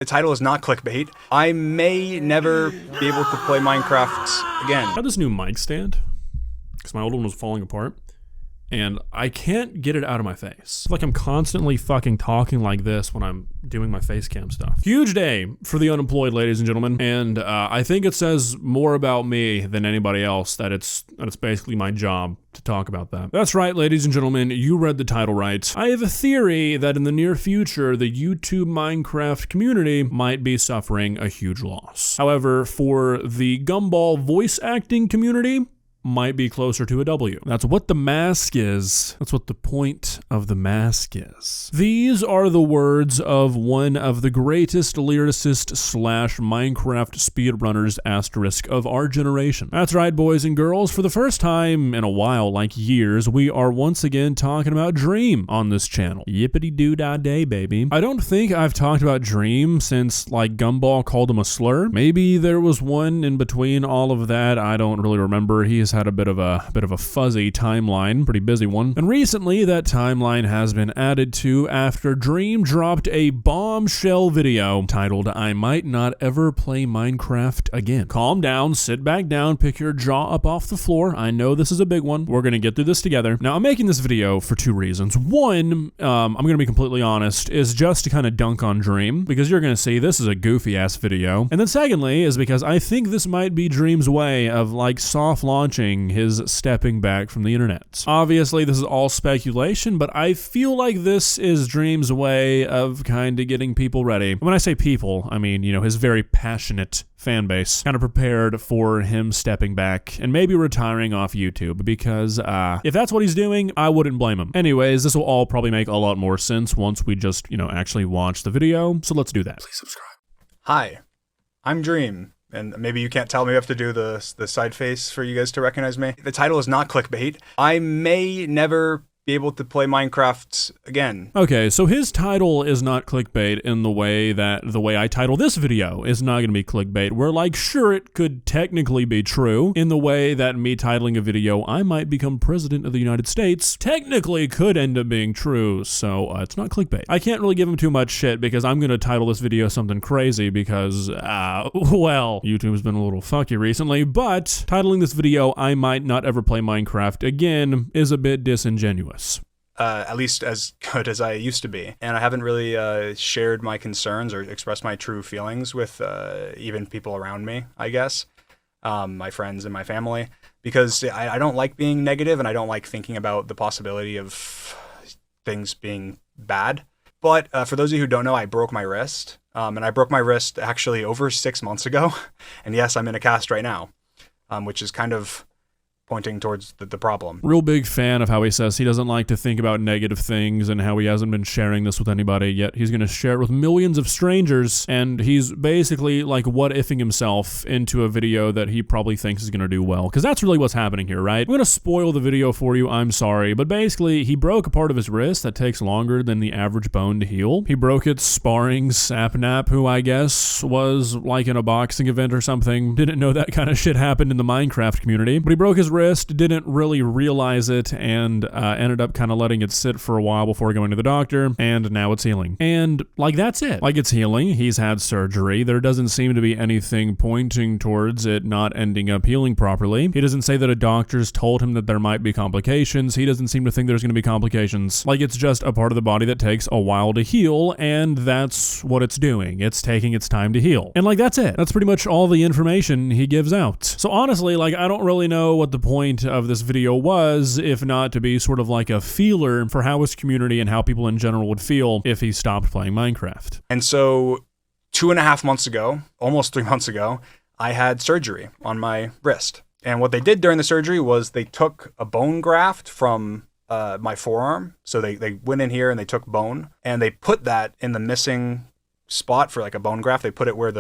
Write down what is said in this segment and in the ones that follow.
The title is not clickbait. I may never be able to play Minecraft again. I have this new mic stand because my old one was falling apart and I can't get it out of my face. It's like I'm constantly fucking talking like this when I'm doing my face cam stuff. Huge day for the unemployed, ladies and gentlemen, and I think it says more about me than anybody else that it's basically my job to talk about that. That's right, ladies and gentlemen, you read the title right. I have a theory that in the near future, the YouTube Minecraft community might be suffering a huge loss. However, for the Gumball voice acting community, might be closer to a W. That's what the mask is. That's what the point of the mask is. These are the words of one of the greatest lyricist / Minecraft speedrunners asterisk of our generation. That's right, boys and girls. For the first time in a while, like years, we are once again talking about Dream on this channel. Yippity-doo-dah-day, baby. I don't think I've talked about Dream since, like, Gumball called him a slur. Maybe there was one in between all of that. I don't really remember. He has had a bit of a fuzzy timeline, pretty busy one. And recently that timeline has been added to after Dream dropped a bombshell video titled "I Might Not Ever Play Minecraft Again." Calm down, sit back down, pick your jaw up off the floor. I know this is a big one. We're gonna get through this together. Now, I'm making this video for two reasons. One, I'm gonna be completely honest, is just to kind of dunk on Dream, because you're gonna see this is a goofy ass video. And then secondly is because I think this might be Dream's way of like soft launching his stepping back from the internet. Obviously, this is all speculation, but I feel like this is Dream's way of kind of getting people ready. When I say people, I mean, you know, his very passionate fan base, kind of prepared for him stepping back and maybe retiring off YouTube, because if that's what he's doing, I wouldn't blame him. Anyways, this will all probably make a lot more sense once we just, you know, actually watch the video, so let's do that. Please subscribe. Hi, I'm Dream. And maybe you can't tell me, we have to do the side face for you guys to recognize me. The title is not clickbait. I may never be able to play Minecraft again. Okay, so his title is not clickbait in the way that the way I title this video is not going to be clickbait. We're like, sure, it could technically be true in the way that me titling a video, "I might become president of the United States," technically could end up being true, so it's not clickbait. I can't really give him too much shit because I'm going to title this video something crazy because, well, YouTube's been a little fucky recently, but titling this video, "I might not ever play Minecraft again," is a bit disingenuous. At least as good as I used to be. And I haven't really shared my concerns or expressed my true feelings with even people around me, I guess, my friends and my family, because I don't like being negative and I don't like thinking about the possibility of things being bad. But for those of you who don't know, I broke my wrist, and I broke my wrist actually over 6 months ago. And yes, I'm in a cast right now, which is kind of pointing towards the problem. Real big fan of how he says he doesn't like to think about negative things and how he hasn't been sharing this with anybody, yet he's going to share it with millions of strangers, and he's basically like what-ifing himself into a video that he probably thinks is going to do well, because that's really what's happening here, right? I'm going to spoil the video for you, I'm sorry, but basically he broke a part of his wrist that takes longer than the average bone to heal. He broke it sparring Sapnap, who I guess was like in a boxing event or something. Didn't know that kind of shit happened in the Minecraft community, but he broke his wrist, didn't really realize it, and ended up kind of letting it sit for a while before going to the doctor, and now it's healing. And like, that's it. Like, it's healing. He's had surgery. There doesn't seem to be anything pointing towards it not ending up healing properly. He doesn't say that a doctor's told him that there might be complications. He doesn't seem to think there's going to be complications. Like, it's just a part of the body that takes a while to heal, and that's what it's doing. It's taking its time to heal. And like, that's it. That's pretty much all the information he gives out. So honestly, like, I don't really know what the point of this video was, if not to be sort of like a feeler for how his community and how people in general would feel if he stopped playing Minecraft. And so 2.5 months ago, almost 3 months ago, I had surgery on my wrist. And what they did during the surgery was they took a bone graft from my forearm. So they went in here and they took bone and they put that in the missing spot for like a bone graft. They put it where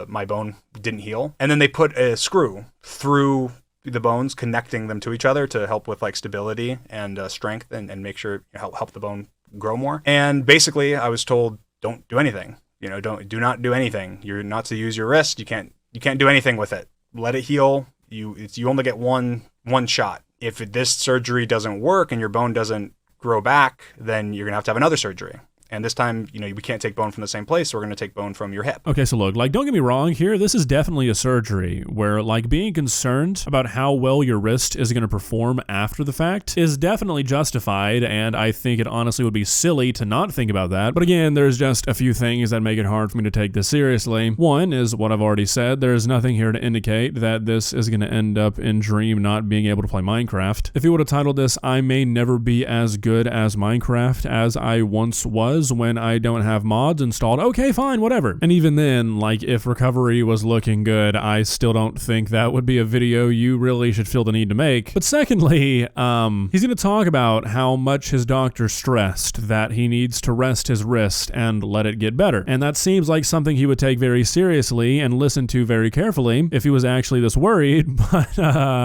my bone didn't heal. And then they put a screw through the bones, connecting them to each other to help with like stability and strength and make sure help the bone grow more. And basically I was told, don't do anything, do not do anything. You're not to use your wrist. You can't do anything with it. Let it heal. You only get one shot. If this surgery doesn't work and your bone doesn't grow back, then you're gonna have another surgery. And this time, we can't take bone from the same place, so we're going to take bone from your hip. Okay, so look, like, don't get me wrong here. This is definitely a surgery where, like, being concerned about how well your wrist is going to perform after the fact is definitely justified, and I think it honestly would be silly to not think about that. But again, there's just a few things that make it hard for me to take this seriously. One is what I've already said. There's nothing here to indicate that this is going to end up in Dream not being able to play Minecraft. If he would have titled this, I may never be as good as Minecraft as I once was when I don't have mods installed, okay, fine, whatever. And even then, like, if recovery was looking good, I still don't think that would be a video you really should feel the need to make. But secondly, he's going to talk about how much his doctor stressed that he needs to rest his wrist and let it get better. And that seems like something he would take very seriously and listen to very carefully if he was actually this worried. But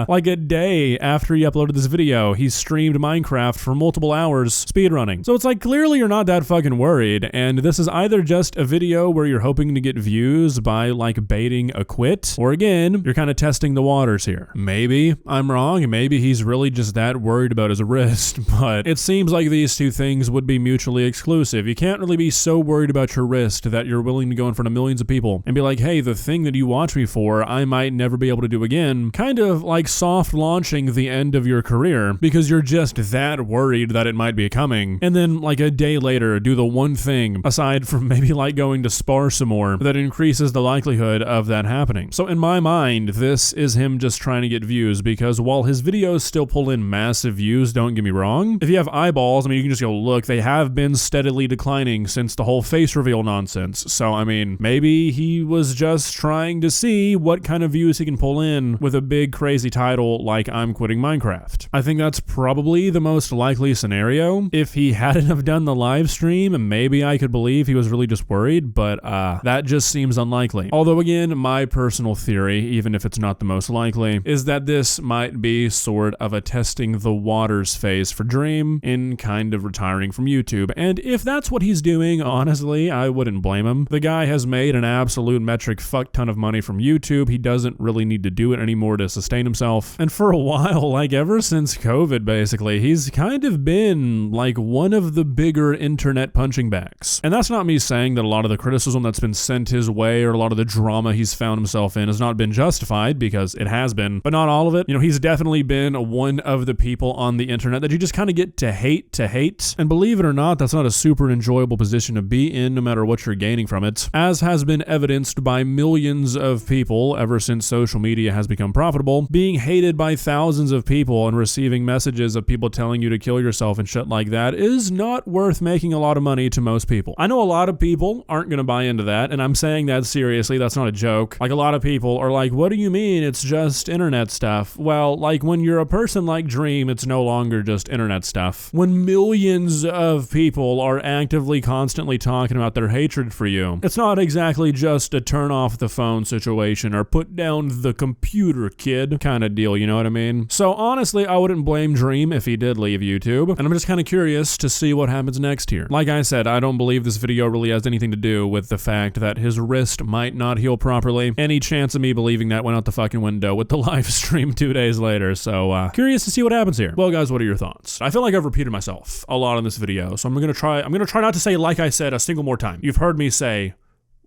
like a day after he uploaded this video, he streamed Minecraft for multiple hours speedrunning. So it's like, clearly you're not that fucking worried, and this is either just a video where you're hoping to get views by like baiting a quit, or again, you're kind of testing the waters here. Maybe I'm wrong, maybe he's really just that worried about his wrist, but it seems like these two things would be mutually exclusive. You can't really be so worried about your wrist that you're willing to go in front of millions of people and be like, hey, the thing that you watch me for, I might never be able to do again. Kind of like soft launching the end of your career because you're just that worried that it might be coming. And then like a day later, do the one thing, aside from maybe like going to spar some more, that increases the likelihood of that happening. So in my mind, this is him just trying to get views, because while his videos still pull in massive views, don't get me wrong, if you have eyeballs, I mean, you can just go look, they have been steadily declining since the whole face reveal nonsense. So I mean, maybe he was just trying to see what kind of views he can pull in with a big crazy title like I'm quitting Minecraft. I think that's probably the most likely scenario. If he hadn't have done the live stream, maybe I could believe he was really just worried, but that just seems unlikely. Although again, my personal theory, even if it's not the most likely, is that this might be sort of a testing the waters phase for Dream in kind of retiring from YouTube. And if that's what he's doing, honestly, I wouldn't blame him. The guy has made an absolute metric fuck ton of money from YouTube. He doesn't really need to do it anymore to sustain himself. And for a while, like ever since COVID, basically, he's kind of been like one of the bigger internet punching bags. And that's not me saying that a lot of the criticism that's been sent his way or a lot of the drama he's found himself in has not been justified, because it has been, but not all of it. He's definitely been one of the people on the internet that you just kind of get to hate. And believe it or not, that's not a super enjoyable position to be in, no matter what you're gaining from it, as has been evidenced by millions of people ever since social media has become profitable, being hated by thousands of people and receiving messages of people telling you to kill yourself and shit like that is not worth making a lot of money to most people. I know a lot of people aren't going to buy into that, and I'm saying that seriously, that's not a joke. Like, a lot of people are like, what do you mean it's just internet stuff? Well, like, when you're a person like Dream, it's no longer just internet stuff. When millions of people are actively constantly talking about their hatred for you, it's not exactly just a turn off the phone situation or put down the computer, kid, kind of deal, you know what I mean? So honestly, I wouldn't blame Dream if he did leave YouTube, and I'm just kind of curious to see what happens next here. Like I said, I don't believe this video really has anything to do with the fact that his wrist might not heal properly. Any chance of me believing that went out the fucking window with the live stream 2 days later, so curious to see what happens here. Well guys, what are your thoughts? I feel like I've repeated myself a lot in this video, so I'm gonna try not to say like I said a single more time. You've heard me say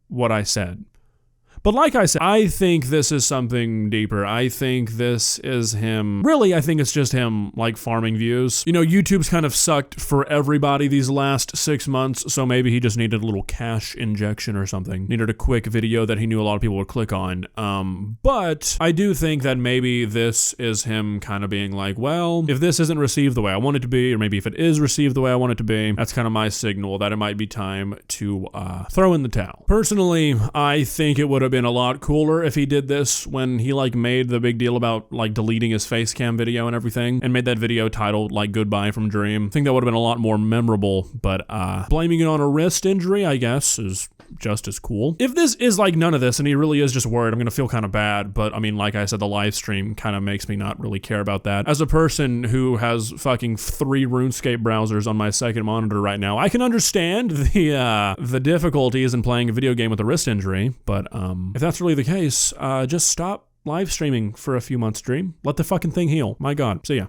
what I said. But like I said, I think this is something deeper. I think this is him. Really, I think it's just him, like, farming views. YouTube's kind of sucked for everybody these last 6 months, so maybe he just needed a little cash injection or something. Needed a quick video that he knew a lot of people would click on. But I do think that maybe this is him kind of being like, well, if this isn't received the way I want it to be, or maybe if it is received the way I want it to be, that's kind of my signal that it might be time to throw in the towel. Personally, I think it would have been a lot cooler if he did this when he like made the big deal about like deleting his face cam video and everything, and made that video titled like Goodbye from Dream. I think that would have been a lot more memorable, but blaming it on a wrist injury, I guess, is just as cool. If this is like none of this and he really is just worried, I'm gonna feel kind of bad, but I mean, like I said, the live stream kind of makes me not really care about that. As a person who has fucking 3 RuneScape browsers on my second monitor right now, I can understand the difficulties in playing a video game with a wrist injury, but if that's really the case, just stop live streaming for a few months, Dream. Let the fucking thing heal. My God. See ya.